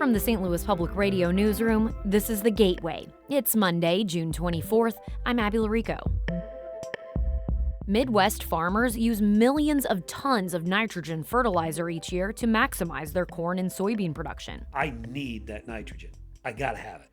From the St. Louis Public Radio newsroom, this is The Gateway. It's Monday, June 24th. I'm Abby Larico. Midwest farmers use millions of tons of nitrogen fertilizer each year to maximize their corn and soybean production. I need that nitrogen. I gotta have it.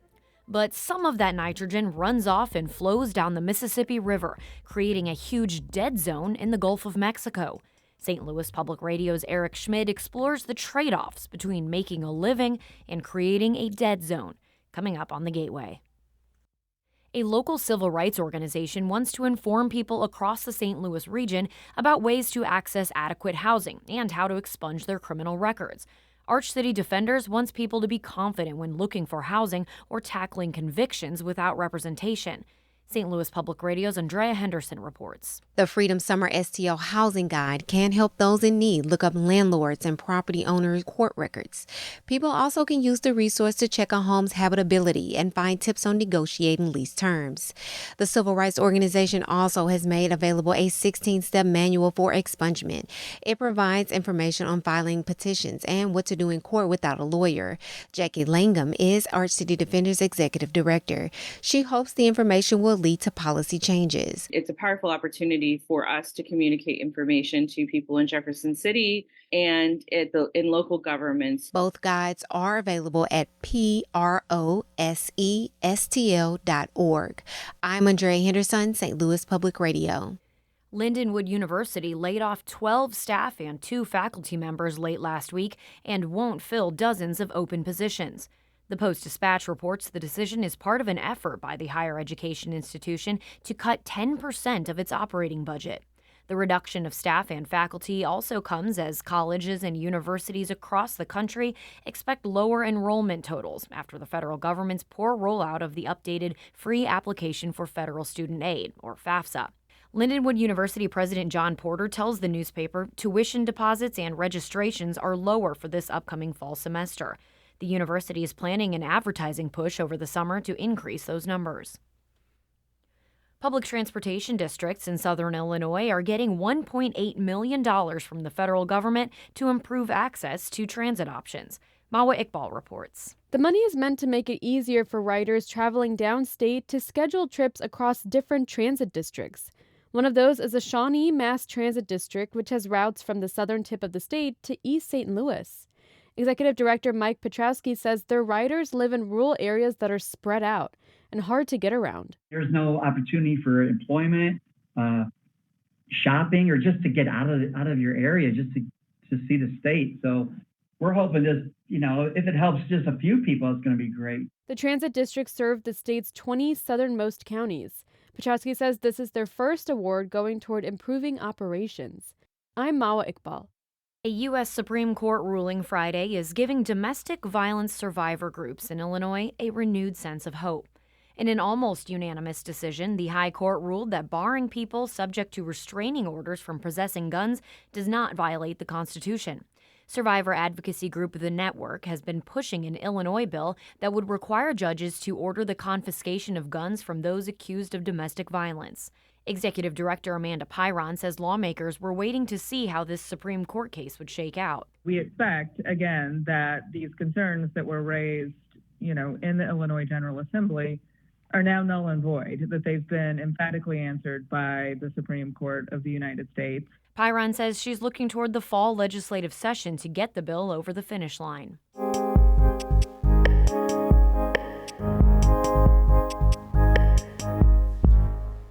But some of that nitrogen runs off and flows down the Mississippi River, creating a huge dead zone in the Gulf of Mexico. St. Louis Public Radio's Schmid explores the trade-offs between making a living and creating a dead zone, coming up on The Gateway. A local civil rights organization wants to inform people across the St. Louis region about ways to access adequate housing and how to expunge their criminal records. Arch City Defenders wants people to be confident when looking for housing or tackling convictions without representation. St. Louis Public Radio's Andrea Henderson reports. The Freedom Summer STL Housing Guide can help those in need look up landlords and property owners' court records. People also can use the resource to check a home's habitability and find tips on negotiating lease terms. The civil rights organization also has made available a 16-step manual for expungement. It provides information on filing petitions and what to do in court without a lawyer. Jackie Langham is Arch City Defenders Executive Director. She hopes the information will lead to policy changes. It's a powerful opportunity for us to communicate information to people in Jefferson City and in local governments. Both guides are available at prosestl.org. I'm Andrea Henderson, St. Louis Public Radio. Lindenwood University laid off 12 staff and 2 faculty members late last week and won't fill dozens of open positions. The Post-Dispatch reports the decision is part of an effort by the higher education institution to cut 10% of its operating budget. The reduction of staff and faculty also comes as colleges and universities across the country expect lower enrollment totals after the federal government's poor rollout of the updated Free Application for Federal Student Aid, or FAFSA. Lindenwood University President John Porter tells the newspaper tuition deposits and registrations are lower for this upcoming fall semester. The university is planning an advertising push over the summer to increase those numbers. Public transportation districts in southern Illinois are getting $1.8 million from the federal government to improve access to transit options. Mawa Iqbal reports. The money is meant to make it easier for riders traveling downstate to schedule trips across different transit districts. One of those is the Shawnee Mass Transit District, which has routes from the southern tip of the state to East St. Louis. Executive Director Mike Petrowski says their riders live in rural areas that are spread out and hard to get around. There's no opportunity for employment, shopping, or just to get out of your area, just to see the state. So we're hoping this, if it helps just a few people, it's going to be great. The transit district served the state's 20 southernmost counties. Petrowski says this is their first award going toward improving operations. I'm Mawa Iqbal. A U.S. Supreme Court ruling Friday is giving domestic violence survivor groups in Illinois a renewed sense of hope. In an almost unanimous decision, the High Court ruled that barring people subject to restraining orders from possessing guns does not violate the Constitution. Survivor advocacy group The Network has been pushing an Illinois bill that would require judges to order the confiscation of guns from those accused of domestic violence. Executive Director Amanda Pyron says lawmakers were waiting to see how this Supreme Court case would shake out. We expect, again, that these concerns that were raised, in the Illinois General Assembly are now null and void, that they've been emphatically answered by the Supreme Court of the United States. Pyron says she's looking toward the fall legislative session to get the bill over the finish line.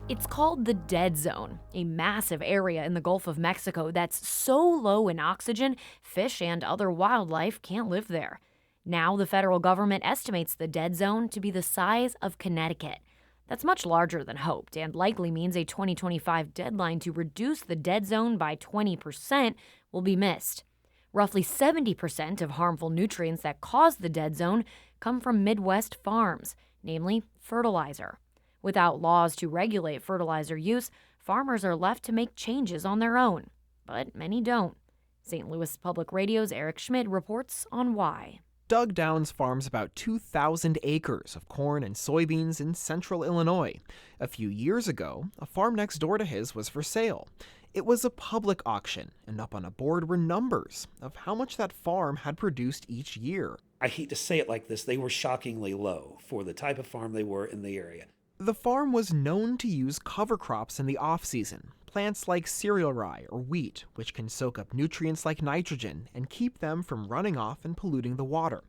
It's called the Dead Zone, a massive area in the Gulf of Mexico that's so low in oxygen, fish and other wildlife can't live there. Now the federal government estimates the dead zone to be the size of Connecticut. That's much larger than hoped and likely means a 2025 deadline to reduce the dead zone by 20% will be missed. Roughly 70% of harmful nutrients that cause the dead zone come from Midwest farms, namely fertilizer. Without laws to regulate fertilizer use, farmers are left to make changes on their own. But many don't. St. Louis Public Radio's Schmid reports on why. Doug Downs farms about 2,000 acres of corn and soybeans in central Illinois. A few years ago, a farm next door to his was for sale. It was a public auction, and up on a board were numbers of how much that farm had produced each year. I hate to say it like this, they were shockingly low for the type of farm they were in the area. The farm was known to use cover crops in the off-season, plants like cereal rye or wheat, which can soak up nutrients like nitrogen and keep them from running off and polluting the water.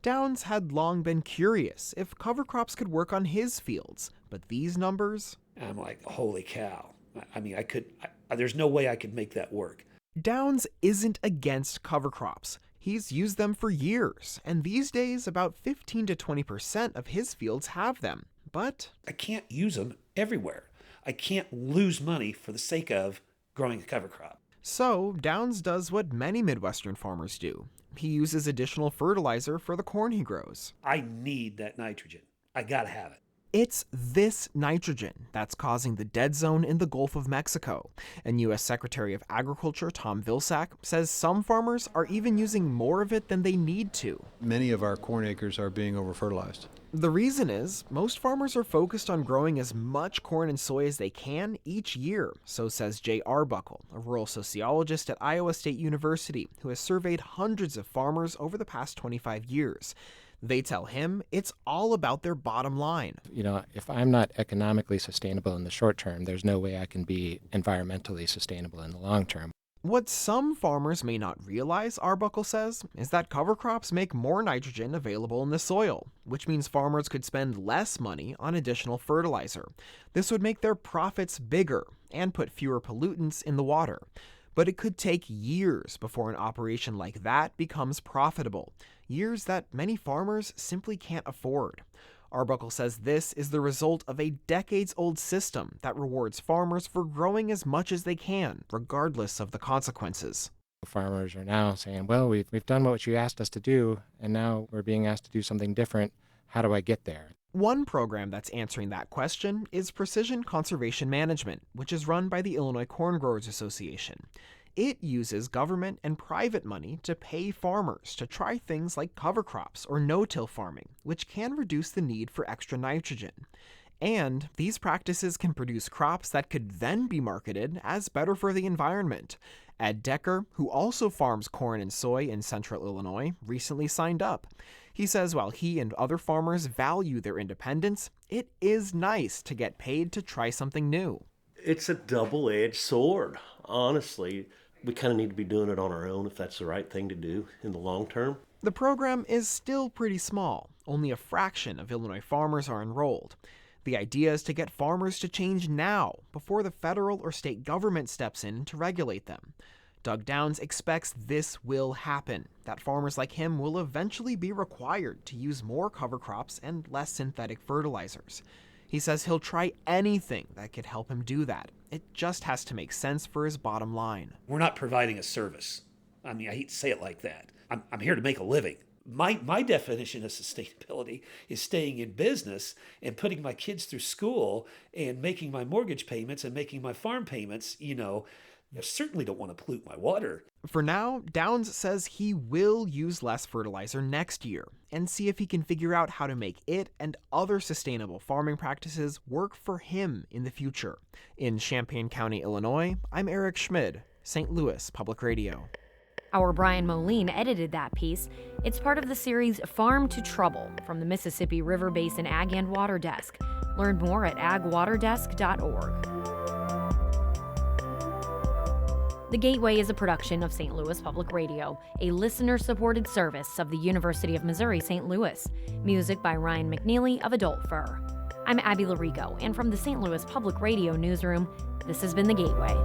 Downs had long been curious if cover crops could work on his fields, but these numbers... I'm like, holy cow. I mean, there's no way I could make that work. Downs isn't against cover crops. He's used them for years, and these days about 15 to 20% of his fields have them. But I can't use them everywhere. I can't lose money for the sake of growing a cover crop. So Downs does what many Midwestern farmers do. He uses additional fertilizer for the corn he grows. I need that nitrogen. I gotta have it. It's this nitrogen that's causing the dead zone in the Gulf of Mexico. And U.S. Secretary of Agriculture Tom Vilsack says some farmers are even using more of it than they need to. Many of our corn acres are being over-fertilized. The reason is most farmers are focused on growing as much corn and soy as they can each year, so says Jay Arbuckle, a rural sociologist at Iowa State University who has surveyed hundreds of farmers over the past 25 years. They tell him it's all about their bottom line. You know, if I'm not economically sustainable in the short term, there's no way I can be environmentally sustainable in the long term. What some farmers may not realize, Arbuckle says, is that cover crops make more nitrogen available in the soil, which means farmers could spend less money on additional fertilizer. This would make their profits bigger and put fewer pollutants in the water. But it could take years before an operation like that becomes profitable, years that many farmers simply can't afford. Arbuckle says this is the result of a decades-old system that rewards farmers for growing as much as they can, regardless of the consequences. Farmers are now saying, well, we've done what you asked us to do, and now we're being asked to do something different. How do I get there? One program that's answering that question is Precision Conservation Management, which is run by the Illinois Corn Growers Association. It uses government and private money to pay farmers to try things like cover crops or no-till farming, which can reduce the need for extra nitrogen. And these practices can produce crops that could then be marketed as better for the environment. Ed Decker, who also farms corn and soy in central Illinois, recently signed up. He says while he and other farmers value their independence, it is nice to get paid to try something new. It's a double-edged sword, honestly. We kind of need to be doing it on our own if that's the right thing to do in the long term. The program is still pretty small. Only a fraction of Illinois farmers are enrolled. The idea is to get farmers to change now, before the federal or state government steps in to regulate them. Doug Downs expects this will happen, that farmers like him will eventually be required to use more cover crops and less synthetic fertilizers. He says he'll try anything that could help him do that. It just has to make sense for his bottom line. We're not providing a service. I mean, I hate to say it like that. I'm here to make a living. My definition of sustainability is staying in business and putting my kids through school and making my mortgage payments and making my farm payments, I certainly don't want to pollute my water. For now, Downs says he will use less fertilizer next year and see if he can figure out how to make it and other sustainable farming practices work for him in the future. In Champaign County, Illinois, I'm Eric Schmid, St. Louis Public Radio. Our Brian Moline edited that piece. It's part of the series Farm to Trouble from the Mississippi River Basin Ag and Water Desk. Learn more at agwaterdesk.org. The Gateway is a production of St. Louis Public Radio, a listener-supported service of the University of Missouri St. Louis. Music by Ryan McNeely of Adult Fur. I'm Abby Larico, and from the St. Louis Public Radio newsroom, this has been The Gateway.